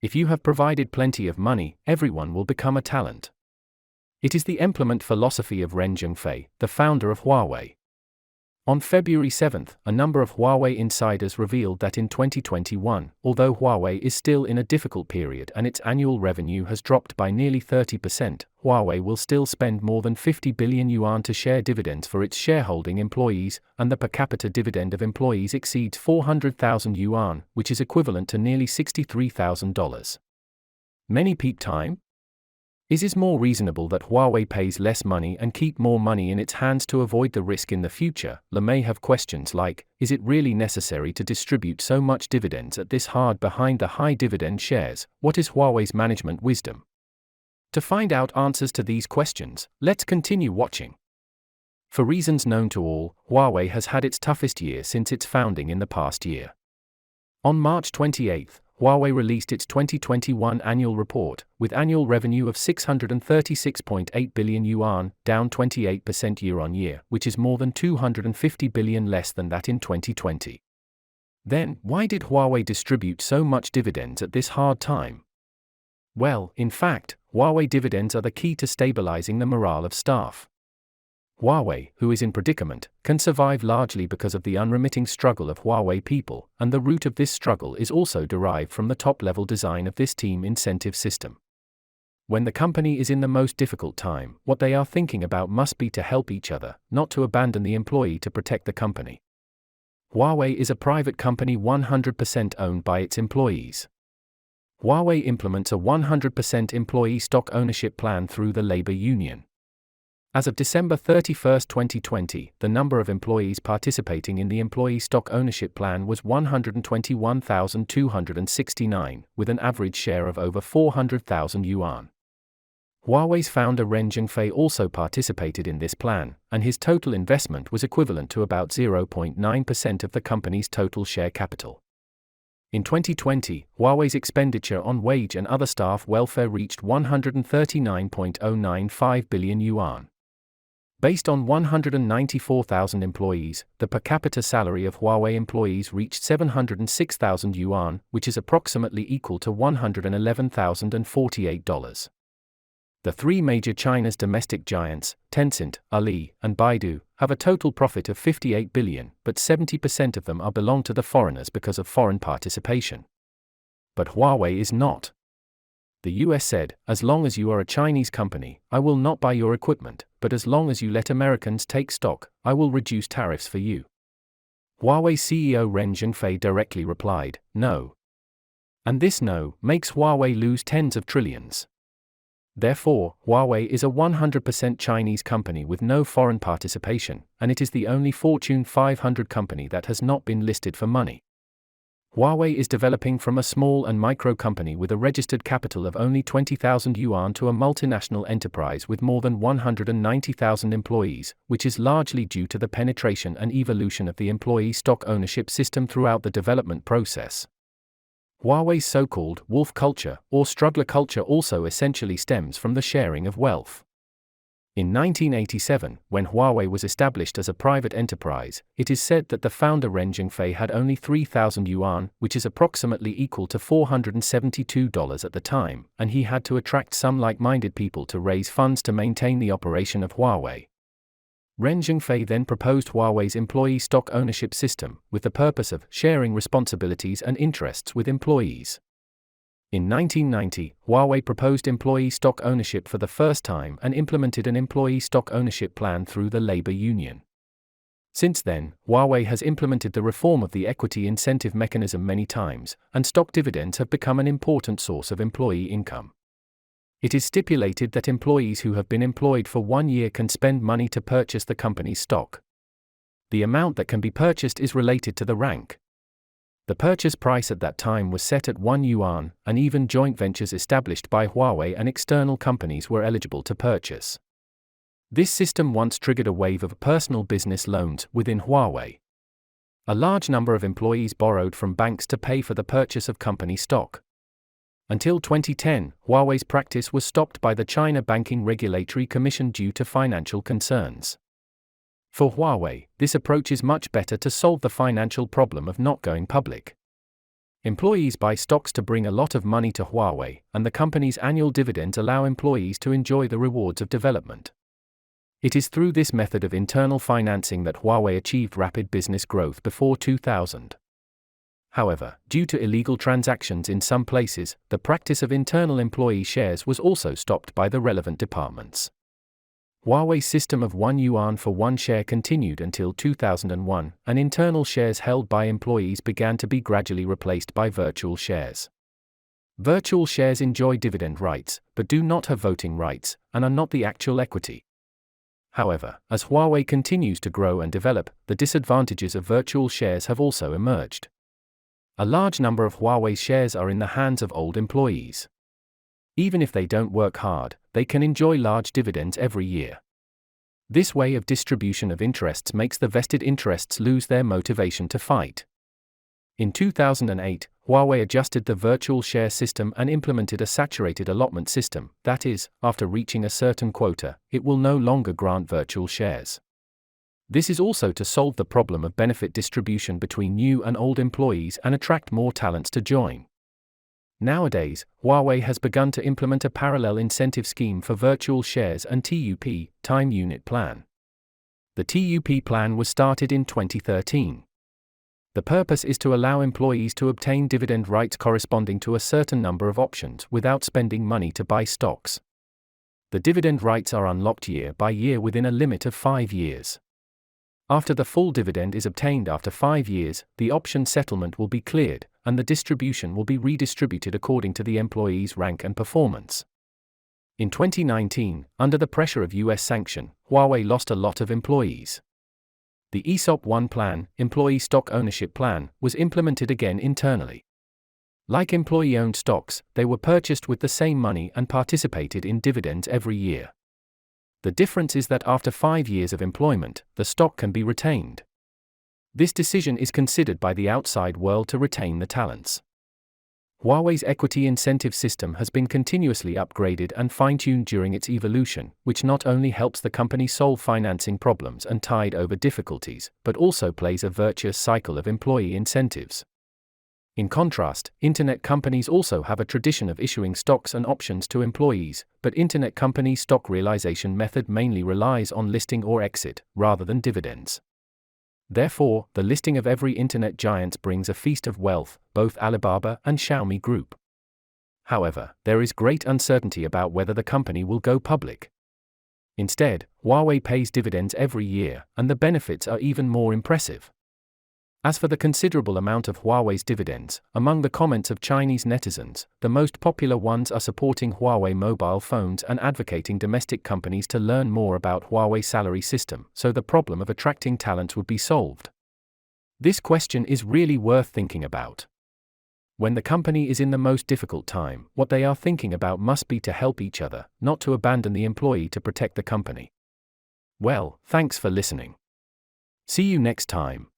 If you have provided plenty of money, everyone will become a talent. It is the emploment philosophy of Ren Zhengfei, the founder of Huawei. On February 7, a number of Huawei insiders revealed that in 2021, although Huawei is still in a difficult period and its annual revenue has dropped by nearly 30%, Huawei will still spend more than 50 billion yuan to share dividends for its shareholding employees, and the per capita dividend of employees exceeds 400,000 yuan, which is equivalent to nearly $63,000. Many peak time? Is it more reasonable that Huawei pays less money and keep more money in its hands to avoid the risk in the future? Le may have questions like, is it really necessary to distribute so much dividends at this hard behind the high dividend shares? What is Huawei's management wisdom? To find out answers to these questions, let's continue watching. For reasons known to all, Huawei has had its toughest year since its founding in the past year. On March 28, Huawei released its 2021 annual report, with annual revenue of 636.8 billion yuan, down 28% year-on-year, which is more than 250 billion less than that in 2020. Then, why did Huawei distribute so much dividends at this hard time? Well, in fact, Huawei dividends are the key to stabilizing the morale of staff. Huawei, who is in predicament, can survive largely because of the unremitting struggle of Huawei people, and the root of this struggle is also derived from the top-level design of this team incentive system. When the company is in the most difficult time, what they are thinking about must be to help each other, not to abandon the employee to protect the company. Huawei is a private company 100% owned by its employees. Huawei implements a 100% employee stock ownership plan through the labor union. As of December 31, 2020, the number of employees participating in the employee stock ownership plan was 121,269, with an average share of over 400,000 yuan. Huawei's founder Ren Zhengfei also participated in this plan, and his total investment was equivalent to about 0.9% of the company's total share capital. In 2020, Huawei's expenditure on wage and other staff welfare reached 139.095 billion yuan. Based on 194,000 employees, the per capita salary of Huawei employees reached 706,000 yuan, which is approximately equal to $111,048. The three major China's domestic giants, Tencent, Ali, and Baidu, have a total profit of 58 billion, but 70% of them are belong to the foreigners because of foreign participation. But Huawei is not. The US said, as long as you are a Chinese company, I will not buy your equipment, but as long as you let Americans take stock, I will reduce tariffs for you. Huawei CEO Ren Zhengfei directly replied, no. And this no makes Huawei lose tens of trillions. Therefore, Huawei is a 100% Chinese company with no foreign participation, and it is the only Fortune 500 company that has not been listed for money. Huawei is developing from a small and micro company with a registered capital of only 20,000 yuan to a multinational enterprise with more than 190,000 employees, which is largely due to the penetration and evolution of the employee stock ownership system throughout the development process. Huawei's so-called wolf culture or struggler culture also essentially stems from the sharing of wealth. In 1987, when Huawei was established as a private enterprise, it is said that the founder Ren Zhengfei had only 3,000 yuan, which is approximately equal to $472 at the time, and he had to attract some like-minded people to raise funds to maintain the operation of Huawei. Ren Zhengfei then proposed Huawei's employee stock ownership system, with the purpose of sharing responsibilities and interests with employees. In 1990, Huawei proposed employee stock ownership for the first time and implemented an employee stock ownership plan through the labor union. Since then, Huawei has implemented the reform of the equity incentive mechanism many times, and stock dividends have become an important source of employee income. It is stipulated that employees who have been employed for 1 year can spend money to purchase the company's stock. The amount that can be purchased is related to the rank. The purchase price at that time was set at 1 yuan, and even joint ventures established by Huawei and external companies were eligible to purchase. This system once triggered a wave of personal business loans within Huawei. A large number of employees borrowed from banks to pay for the purchase of company stock. Until 2010, Huawei's practice was stopped by the China Banking Regulatory Commission due to financial concerns. For Huawei, this approach is much better to solve the financial problem of not going public. Employees buy stocks to bring a lot of money to Huawei, and the company's annual dividends allow employees to enjoy the rewards of development. It is through this method of internal financing that Huawei achieved rapid business growth before 2000. However, due to illegal transactions in some places, the practice of internal employee shares was also stopped by the relevant departments. Huawei's system of 1 yuan for 1 share continued until 2001, and internal shares held by employees began to be gradually replaced by virtual shares. Virtual shares enjoy dividend rights, but do not have voting rights, and are not the actual equity. However, as Huawei continues to grow and develop, the disadvantages of virtual shares have also emerged. A large number of Huawei's shares are in the hands of old employees. Even if they don't work hard, they can enjoy large dividends every year. This way of distribution of interests makes the vested interests lose their motivation to fight. In 2008, Huawei adjusted the virtual share system and implemented a saturated allotment system, that is, after reaching a certain quota, it will no longer grant virtual shares. This is also to solve the problem of benefit distribution between new and old employees and attract more talents to join. Nowadays, Huawei has begun to implement a parallel incentive scheme for virtual shares and TUP, Time Unit Plan. The TUP plan was started in 2013. The purpose is to allow employees to obtain dividend rights corresponding to a certain number of options without spending money to buy stocks. The dividend rights are unlocked year by year within a limit of 5 years. After the full dividend is obtained after 5 years, the option settlement will be cleared, and the distribution will be redistributed according to the employee's rank and performance. In 2019, under the pressure of US sanction, Huawei lost a lot of employees. The ESOP 1 plan, Employee Stock Ownership Plan, was implemented again internally. Like employee-owned stocks, they were purchased with the same money and participated in dividends every year. The difference is that after 5 years of employment, the stock can be retained. This decision is considered by the outside world to retain the talents. Huawei's equity incentive system has been continuously upgraded and fine-tuned during its evolution, which not only helps the company solve financing problems and tide over difficulties, but also plays a virtuous cycle of employee incentives. In contrast, internet companies also have a tradition of issuing stocks and options to employees, but internet companies' stock realization method mainly relies on listing or exit, rather than dividends. Therefore, the listing of every internet giant brings a feast of wealth, both Alibaba and Xiaomi Group. However, there is great uncertainty about whether the company will go public. Instead, Huawei pays dividends every year, and the benefits are even more impressive. As for the considerable amount of Huawei's dividends, among the comments of Chinese netizens, the most popular ones are supporting Huawei mobile phones and advocating domestic companies to learn more about Huawei's salary system, so the problem of attracting talent would be solved. This question is really worth thinking about. When the company is in the most difficult time, what they are thinking about must be to help each other, not to abandon the employee to protect the company. Well, thanks for listening. See you next time.